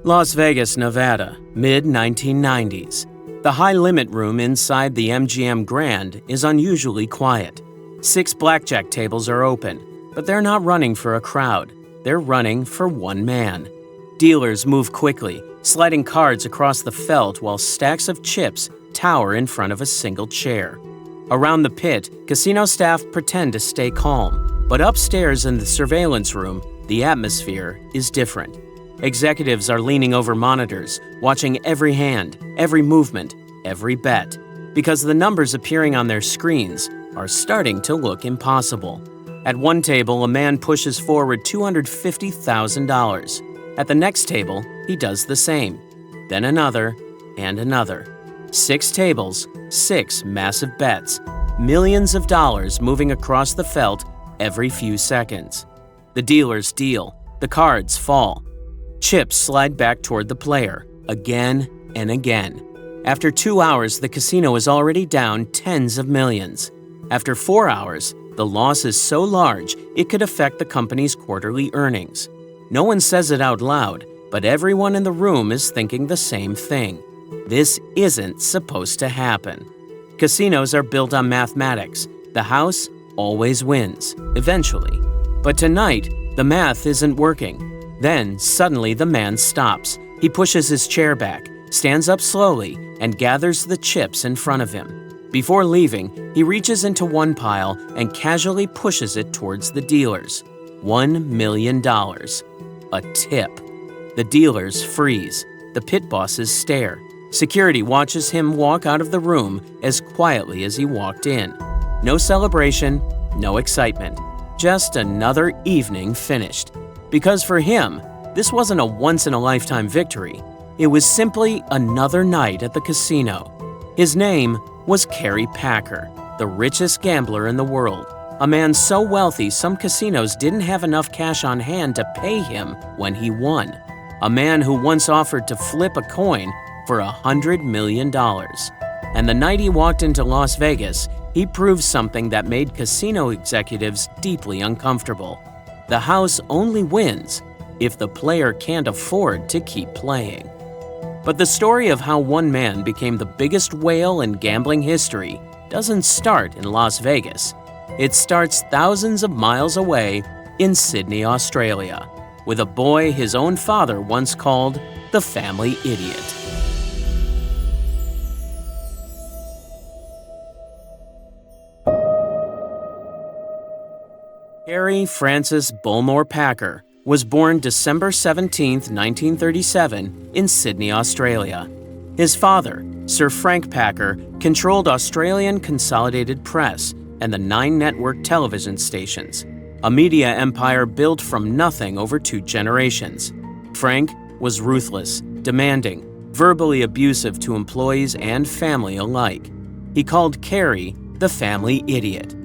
Las Vegas, Nevada, mid-1990s. The high-limit room inside the MGM Grand is unusually quiet. 6 blackjack tables are open, but they're not running for a crowd. They're running for one man. Dealers move quickly, sliding cards across the felt while stacks of chips tower in front of a single chair. Around the pit, casino staff pretend to stay calm, but upstairs in the surveillance room, the atmosphere is different. Executives are leaning over monitors, watching every hand, every movement, every bet, because the numbers appearing on their screens are starting to look impossible. At one table, a man pushes forward $250,000. At the next table, he does the same. Then another and another. 6 tables, 6 massive bets, millions of dollars moving across the felt every few seconds. The dealers deal, the cards fall. Chips slide back toward the player, again and again. After 2 hours, the casino is already down tens of millions. After 4 hours, the loss is so large it could affect the company's quarterly earnings. No one says it out loud, but everyone in the room is thinking the same thing. This isn't supposed to happen. Casinos are built on mathematics. The house always wins, eventually. But tonight, the math isn't working. Then, suddenly, the man stops. He pushes his chair back, stands up slowly, and gathers the chips in front of him. Before leaving, he reaches into one pile and casually pushes it towards the dealers. $1 million. A tip. The dealers freeze. The pit bosses stare. Security watches him walk out of the room as quietly as he walked in. No celebration, no excitement. Just another evening finished. Because for him, this wasn't a once-in-a-lifetime victory. It was simply another night at the casino. His name was Kerry Packer, the richest gambler in the world. A man so wealthy some casinos didn't have enough cash on hand to pay him when he won. A man who once offered to flip a coin for $100 million. And the night he walked into Las Vegas, he proved something that made casino executives deeply uncomfortable. The house only wins if the player can't afford to keep playing. But the story of how one man became the biggest whale in gambling history doesn't start in Las Vegas. It starts thousands of miles away in Sydney, Australia, with a boy his own father once called the family idiot. Kerry Francis Bulmore Packer was born December 17, 1937, in Sydney, Australia. His father, Sir Frank Packer, controlled Australian Consolidated Press and the 9 network television stations, a media empire built from nothing over 2 generations. Frank was ruthless, demanding, verbally abusive to employees and family alike. He called Kerry the family idiot.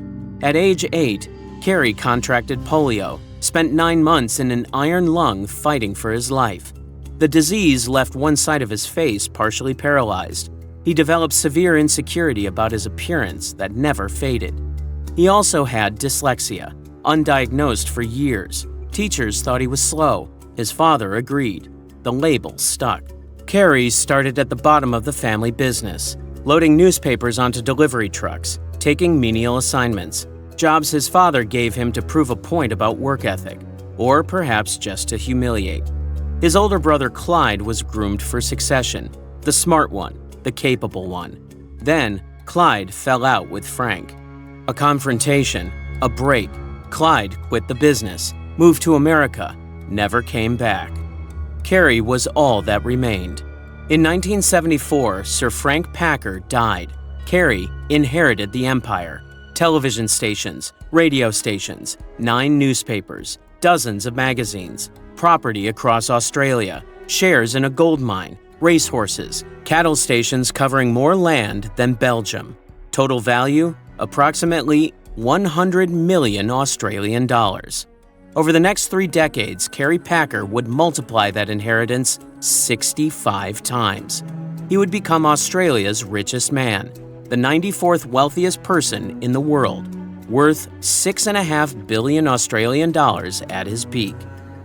At age 8, Kerry contracted polio, spent 9 months in an iron lung fighting for his life. The disease left one side of his face partially paralyzed. He developed severe insecurity about his appearance that never faded. He also had dyslexia, undiagnosed for years. Teachers thought he was slow. His father agreed. The label stuck. Kerry started at the bottom of the family business, loading newspapers onto delivery trucks, taking menial assignments, jobs his father gave him to prove a point about work ethic, or perhaps just to humiliate. His older brother Clyde was groomed for succession, the smart one, the capable one. Then, Clyde fell out with Frank. A confrontation, a break. Clyde quit the business, moved to America, never came back. Kerry was all that remained. In 1974, Sir Frank Packer died. Kerry inherited the empire. Television stations, radio stations, 9 newspapers, dozens of magazines, property across Australia, shares in a gold mine, racehorses, cattle stations covering more land than Belgium. Total value, approximately 100 million Australian dollars. Over the next 3 decades, Kerry Packer would multiply that inheritance 65 times. He would become Australia's richest man, the 94th wealthiest person in the world, worth 6.5 billion Australian dollars at his peak.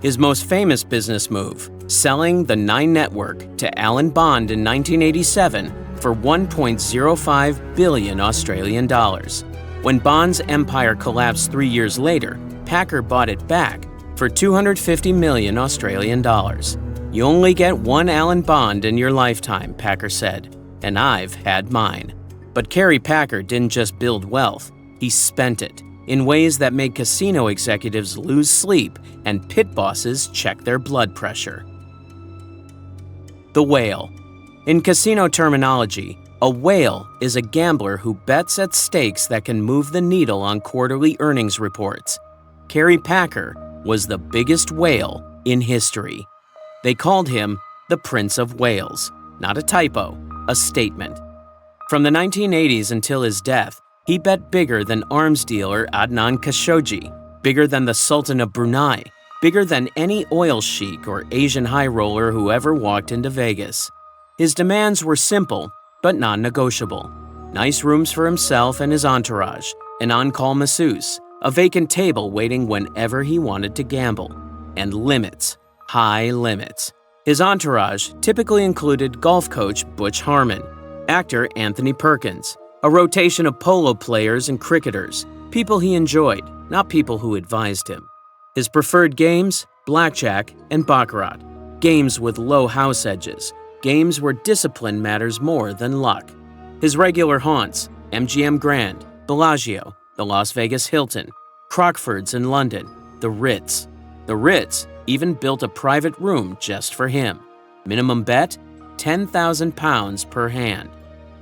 His most famous business move, selling the Nine Network to Alan Bond in 1987 for 1.05 billion Australian dollars. When Bond's empire collapsed 3 years later, Packer bought it back for 250 million Australian dollars. "You only get one Alan Bond in your lifetime," Packer said, "and I've had mine." But Kerry Packer didn't just build wealth, he spent it in ways that made casino executives lose sleep and pit bosses check their blood pressure. The whale. In casino terminology, a whale is a gambler who bets at stakes that can move the needle on quarterly earnings reports. Kerry Packer was the biggest whale in history. They called him the Prince of Wales, not a typo, a statement. From the 1980s until his death, he bet bigger than arms dealer Adnan Khashoggi, bigger than the Sultan of Brunei, bigger than any oil sheik or Asian high roller who ever walked into Vegas. His demands were simple but non-negotiable. Nice rooms for himself and his entourage, an on-call masseuse, a vacant table waiting whenever he wanted to gamble, and limits, high limits. His entourage typically included golf coach Butch Harmon, actor Anthony Perkins, a rotation of polo players and cricketers, people he enjoyed, not people who advised him. His preferred games, blackjack and baccarat, games with low house edges, games where discipline matters more than luck. His regular haunts, MGM Grand, Bellagio, the Las Vegas Hilton, Crockford's in London, the Ritz. The Ritz even built a private room just for him. Minimum bet, £10,000 per hand.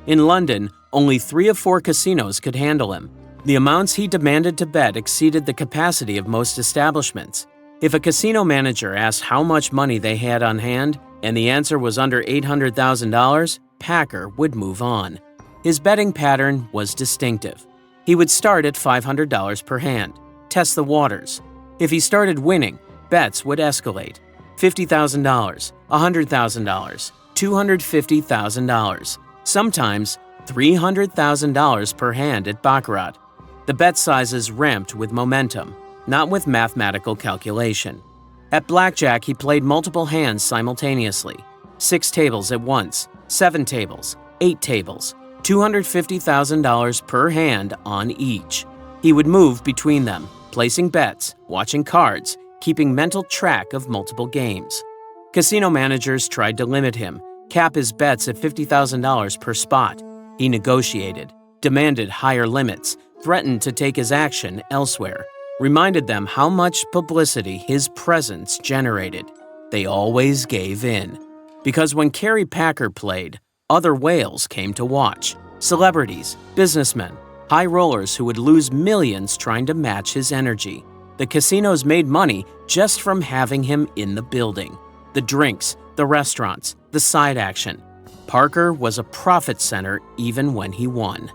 In London, only 3 of 4 casinos could handle him. The amounts he demanded to bet exceeded the capacity of most establishments. If a casino manager asked how much money they had on hand, and the answer was under $800,000, Packer would move on. His betting pattern was distinctive. He would start at $500 per hand, test the waters. If he started winning, bets would escalate. $50,000, $100,000, $250,000, sometimes $300,000 per hand at baccarat. The bet sizes ramped with momentum, not with mathematical calculation. At blackjack, he played multiple hands simultaneously, 6 tables at once, 7 tables, 8 tables, $250,000 per hand on each. He would move between them, placing bets, watching cards, keeping mental track of multiple games. Casino managers tried to limit him, cap his bets at $50,000 per spot. He negotiated, demanded higher limits, threatened to take his action elsewhere, reminded them how much publicity his presence generated. They always gave in. Because when Kerry Packer played, other whales came to watch. Celebrities, businessmen, high rollers who would lose millions trying to match his energy. The casinos made money just from having him in the building. The drinks, the restaurants, the side action. Packer was a profit center even when he won.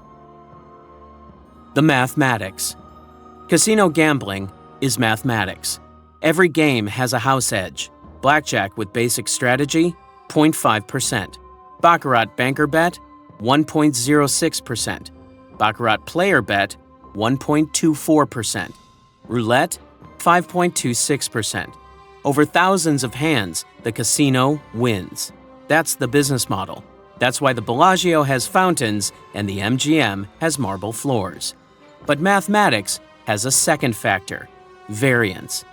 The mathematics. Casino gambling is mathematics. Every game has a house edge. Blackjack with basic strategy, 0.5%. Baccarat banker bet, 1.06%. Baccarat player bet, 1.24%. Roulette, 5.26%. Over thousands of hands, the casino wins. That's the business model. That's why the Bellagio has fountains and the MGM has marble floors. But mathematics has a second factor, variance.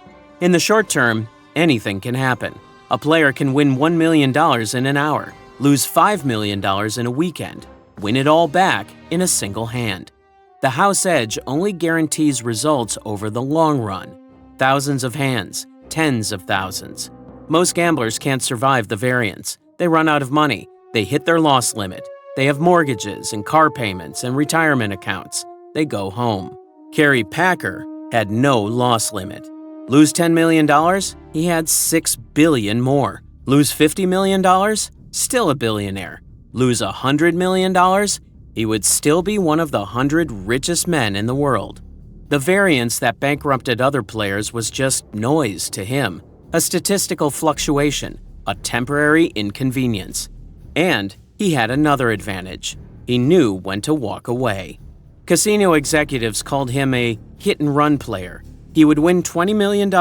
In the short term, anything can happen. A player can win $1 million in an hour, lose $5 million in a weekend, win it all back in a single hand. The house edge only guarantees results over the long run. Thousands of hands, tens of thousands. Most gamblers can't survive the variance. They run out of money. They hit their loss limit. They have mortgages and car payments and retirement accounts. They go home. Kerry Packer had no loss limit. Lose $10 million? He had $6 billion more. Lose $50 million? Still a billionaire. Lose $100 million? He would still be one of the 100 richest men in the world. The variance that bankrupted other players was just noise to him, a statistical fluctuation, a temporary inconvenience. And he had another advantage. He knew when to walk away. Casino executives called him a hit-and-run player. He would win $20 million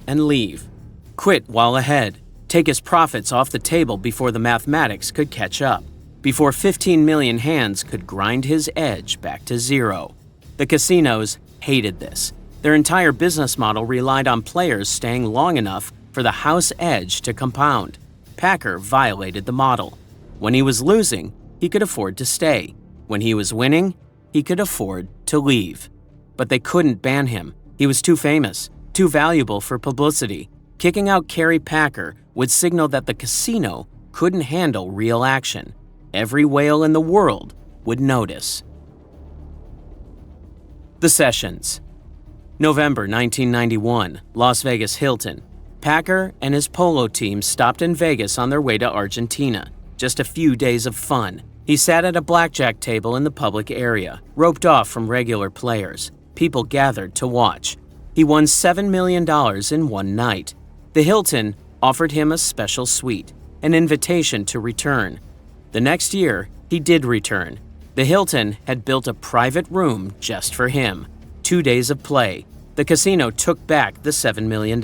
and leave. Quit while ahead. Take his profits off the table before the mathematics could catch up, before 15 million hands could grind his edge back to zero. The casinos hated this. Their entire business model relied on players staying long enough for the house edge to compound. Packer violated the model. When he was losing, he could afford to stay. When he was winning, he could afford to leave. But they couldn't ban him. He was too famous, too valuable for publicity. Kicking out Kerry Packer would signal that the casino couldn't handle real action. Every whale in the world would notice. The Sessions. November 1991, Las Vegas Hilton. Packer and his polo team stopped in Vegas on their way to Argentina. Just a few days of fun. He sat at a blackjack table in the public area, roped off from regular players. People gathered to watch. He won $7 million in one night. The Hilton offered him a special suite, an invitation to return. The next year, he did return. The Hilton had built a private room just for him. 2 days of play. The casino took back the $7 million,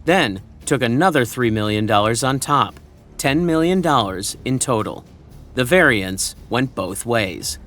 then took another $3 million on top, $10 million in total. The variance went both ways.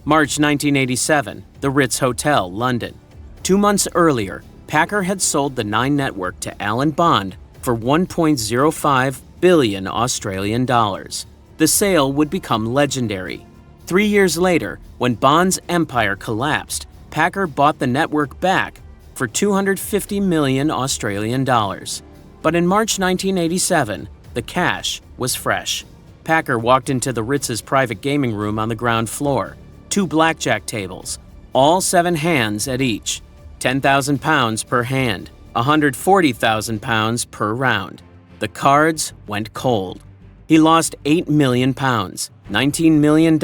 March 1987, the Ritz Hotel, London. 2 months earlier, Packer had sold the Nine Network to Alan Bond for 1.05 billion Australian dollars. The sale would become legendary. 3 years later, when Bond's empire collapsed, Packer bought the network back for 250 million Australian dollars. But in March 1987, the cash was fresh. Packer walked into the Ritz's private gaming room on the ground floor. 2 blackjack tables, all 7 hands at each. 10,000 pounds per hand, 140,000 pounds per round. The cards went cold. He lost 8 million pounds, $19 million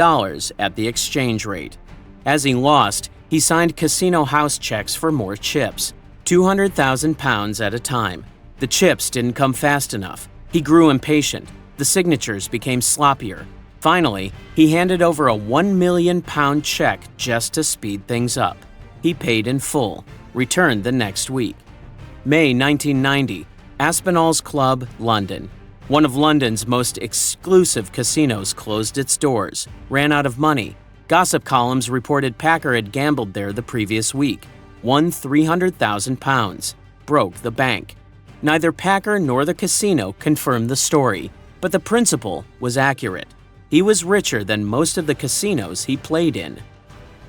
at the exchange rate. As he lost, he signed casino house checks for more chips, 200,000 pounds at a time. The chips didn't come fast enough. He grew impatient. The signatures became sloppier. Finally, he handed over a 1 million pound check just to speed things up. He paid in full, returned the next week. May 1990, Aspinall's Club, London. One of London's most exclusive casinos closed its doors, ran out of money. Gossip columns reported Packer had gambled there the previous week, won 300,000 pounds, broke the bank. Neither Packer nor the casino confirmed the story, but the principle was accurate. He was richer than most of the casinos he played in.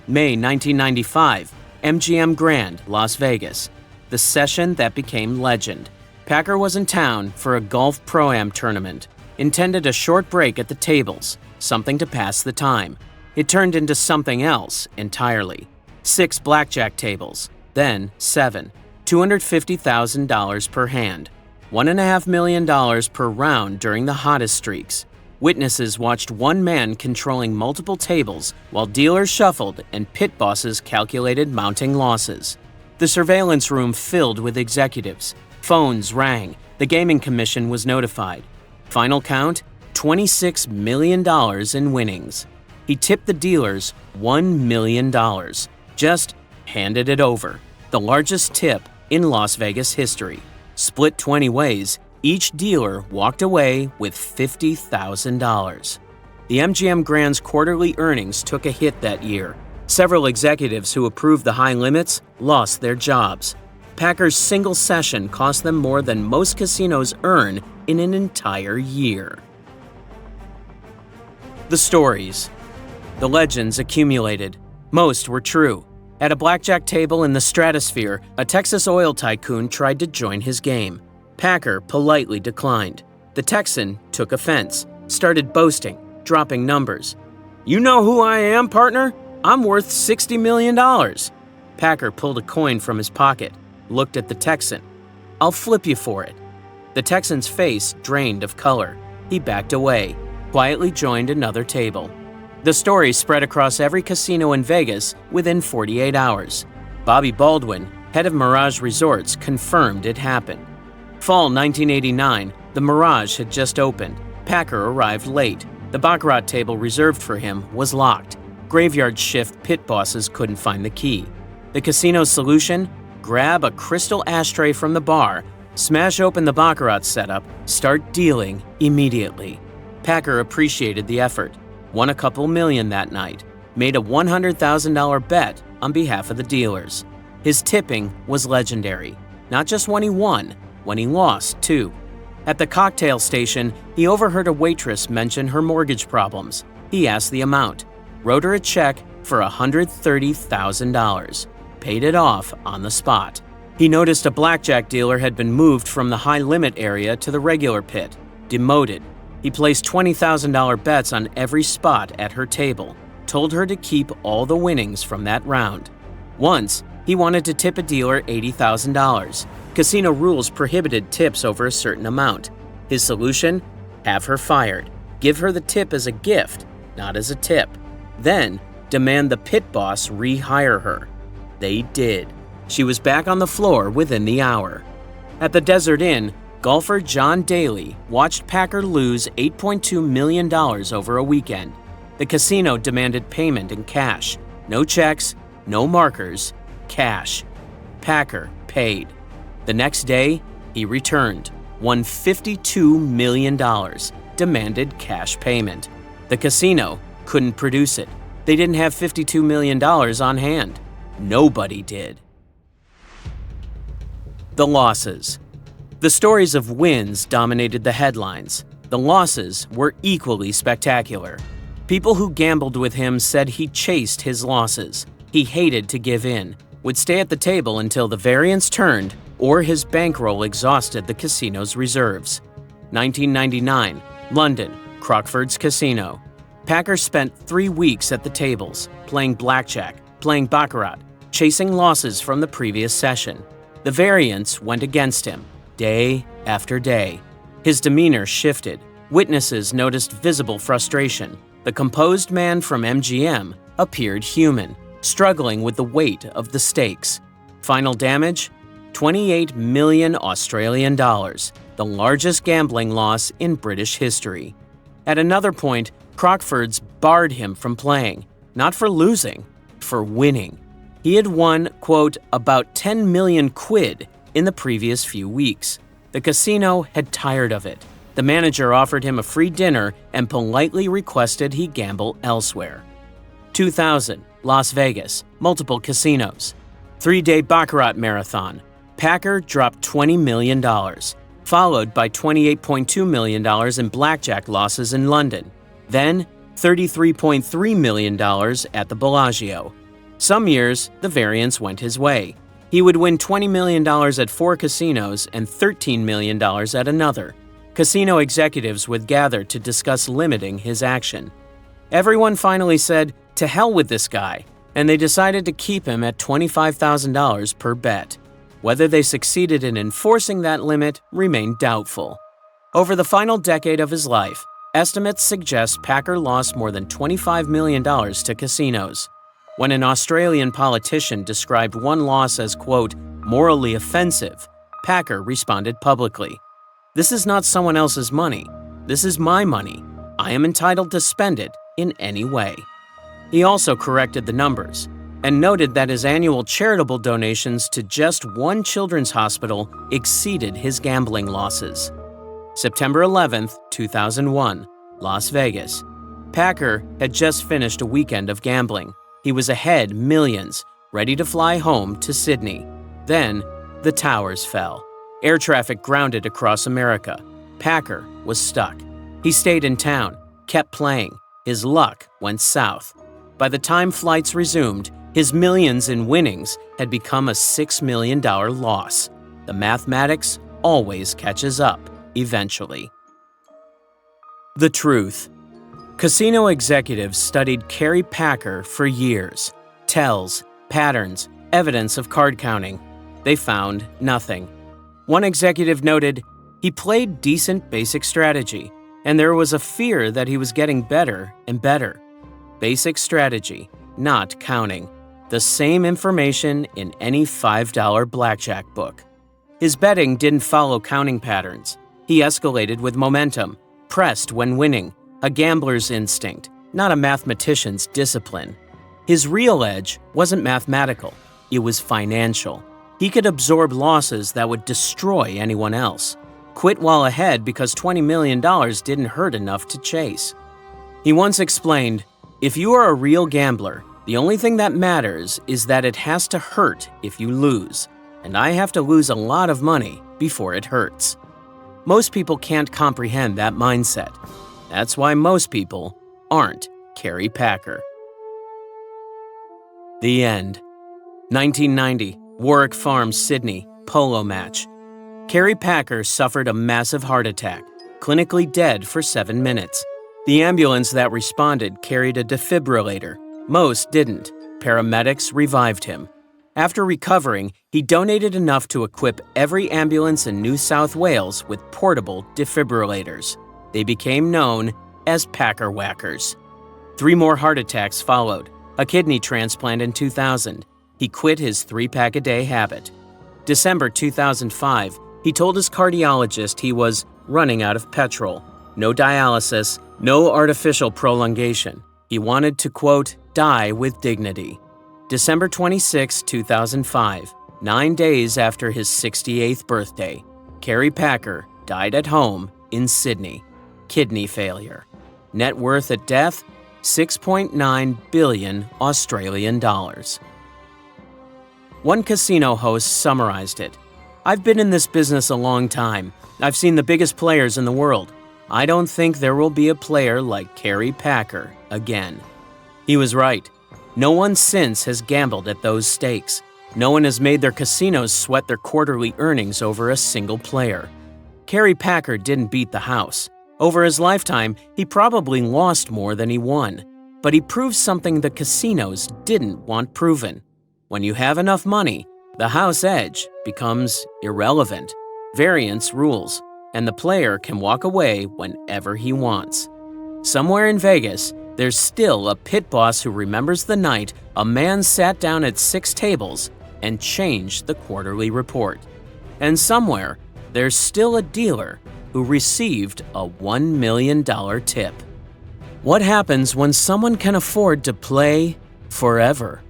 May 1995, MGM Grand, Las Vegas. The session that became legend. Packer was in town for a golf pro-am tournament, intended a short break at the tables, something to pass the time. It turned into something else entirely. 6 blackjack tables, then 7, $250,000 per hand, $1.5 million per round during the hottest streaks. Witnesses watched one man controlling multiple tables while dealers shuffled and pit bosses calculated mounting losses. The surveillance room filled with executives. Phones rang. The gaming commission was notified. Final count, $26 million in winnings. He tipped the dealers $1 million. Just handed it over. The largest tip in Las Vegas history. Split 20 ways, each dealer walked away with $50,000. The MGM Grand's quarterly earnings took a hit that year. Several executives who approved the high limits lost their jobs. Packer's single session cost them more than most casinos earn in an entire year. The stories. The legends accumulated. Most were true. At a blackjack table in the Stratosphere, a Texas oil tycoon tried to join his game. Packer politely declined. The Texan took offense, started boasting, dropping numbers. "You know who I am, partner? I'm worth $60 million. Packer pulled a coin from his pocket, looked at the Texan. "I'll flip you for it." The Texan's face drained of color. He backed away, quietly joined another table. The story spread across every casino in Vegas within 48 hours. Bobby Baldwin, head of Mirage Resorts, confirmed it happened. Fall 1989, the Mirage had just opened. Packer arrived late. The baccarat table reserved for him was locked. Graveyard shift pit bosses couldn't find the key. The casino's solution? Grab a crystal ashtray from the bar, Smash open the baccarat setup, start dealing immediately. Packer appreciated the effort, won a couple million that night, made a $100,000 bet on behalf of the dealers. His tipping was legendary, not just when he won, when he lost too. At the cocktail station, he overheard a waitress mention her mortgage problems. He asked the amount, wrote her a check for $130,000, paid it off on the spot. He noticed a blackjack dealer had been moved from the high-limit area to the regular pit, demoted. He placed $20,000 bets on every spot at her table, told her to keep all the winnings from that round. Once, he wanted to tip a dealer $80,000. Casino rules prohibited tips over a certain amount. His solution? Have her fired. Give her the tip as a gift, not as a tip. Then, demand the pit boss rehire her. They did. She was back on the floor within the hour. At the Desert Inn, golfer John Daly watched Packer lose $8.2 million over a weekend. The casino demanded payment in cash. No checks, no markers, cash. Packer paid. The next day, he returned, won $52 million, demanded cash payment. The casino couldn't produce it. They didn't have $52 million on hand. Nobody did. The losses. The stories of wins dominated the headlines. The losses were equally spectacular. People who gambled with him said he chased his losses. He hated to give in, would stay at the table until the variance turned or his bankroll exhausted the casino's reserves. 1999, London, Crockford's Casino. Packer spent 3 weeks at the tables, playing blackjack, playing baccarat, chasing losses from the previous session. The variance went against him, day after day. His demeanor shifted. Witnesses noticed visible frustration. The composed man from MGM appeared human, struggling with the weight of the stakes. Final damage? 28 million Australian dollars, the largest gambling loss in British history. At another point, Crockford's barred him from playing, not for losing, for winning. He had won, quote, about 10 million quid in the previous few weeks. The casino had tired of it. The manager offered him a free dinner and politely requested he gamble elsewhere. 2000, Las Vegas, multiple casinos. 3-day baccarat marathon. Packer dropped $20 million, followed by $28.2 million in blackjack losses in London. Then, $33.3 million at the Bellagio. Some years, the variance went his way. He would win $20 million at 4 casinos and $13 million at another. Casino executives would gather to discuss limiting his action. Everyone finally said, "To hell with this guy," and they decided to keep him at $25,000 per bet. Whether they succeeded in enforcing that limit remained doubtful. Over the final decade of his life, estimates suggest Packer lost more than $25 million to casinos. When an Australian politician described one loss as, quote, morally offensive, Packer responded publicly, "This is not someone else's money. This is my money. I am entitled to spend it in any way." He also corrected the numbers and noted that his annual charitable donations to just one children's hospital exceeded his gambling losses. September 11, 2001, Las Vegas. Packer had just finished a weekend of gambling. He was ahead millions, ready to fly home to Sydney. Then, the towers fell. Air traffic grounded across America. Packer was stuck. He stayed in town, kept playing. His luck went south. By the time flights resumed, his millions in winnings had become a $6 million loss. The mathematics always catches up, eventually. The truth. Casino executives studied Kerry Packer for years. Tells, patterns, evidence of card counting. They found nothing. One executive noted, "He played decent basic strategy, and there was a fear that he was getting better and better." Basic strategy, not counting. The same information in any $5 blackjack book. His betting didn't follow counting patterns. He escalated with momentum, pressed when winning, a gambler's instinct, not a mathematician's discipline. His real edge wasn't mathematical, it was financial. He could absorb losses that would destroy anyone else, quit while ahead because $20 million didn't hurt enough to chase. He once explained, "If you are a real gambler, the only thing that matters is that it has to hurt if you lose, and I have to lose a lot of money before it hurts." Most people can't comprehend that mindset. That's why most people aren't Kerry Packer. The end. 1990, Warwick Farms, Sydney, polo match. Kerry Packer suffered a massive heart attack, clinically dead for 7 minutes. The ambulance that responded carried a defibrillator. Most didn't. Paramedics revived him. After recovering, he donated enough to equip every ambulance in New South Wales with portable defibrillators. They became known as Packer Whackers. 3 more heart attacks followed. A kidney transplant in 2000. He quit his 3-pack-a-day habit. December 2005, he told his cardiologist he was running out of petrol. No dialysis, no artificial prolongation. He wanted to, quote, die with dignity. December 26, 2005, 9 days after his 68th birthday, Kerry Packer died at home in Sydney. Kidney failure. Net worth at death, $6.9 billion Australian dollars. One casino host summarized it. "I've been in this business a long time. I've seen the biggest players in the world. I don't think there will be a player like Kerry Packer again." He was right. No one since has gambled at those stakes. No one has made their casinos sweat their quarterly earnings over a single player. Kerry Packer didn't beat the house. Over his lifetime, he probably lost more than he won. But he proved something the casinos didn't want proven. When you have enough money, the house edge becomes irrelevant. Variance rules, and the player can walk away whenever he wants. Somewhere in Vegas, there's still a pit boss who remembers the night a man sat down at 6 tables and changed the quarterly report. And somewhere, there's still a dealer who received a $1 million tip. What happens when someone can afford to play forever?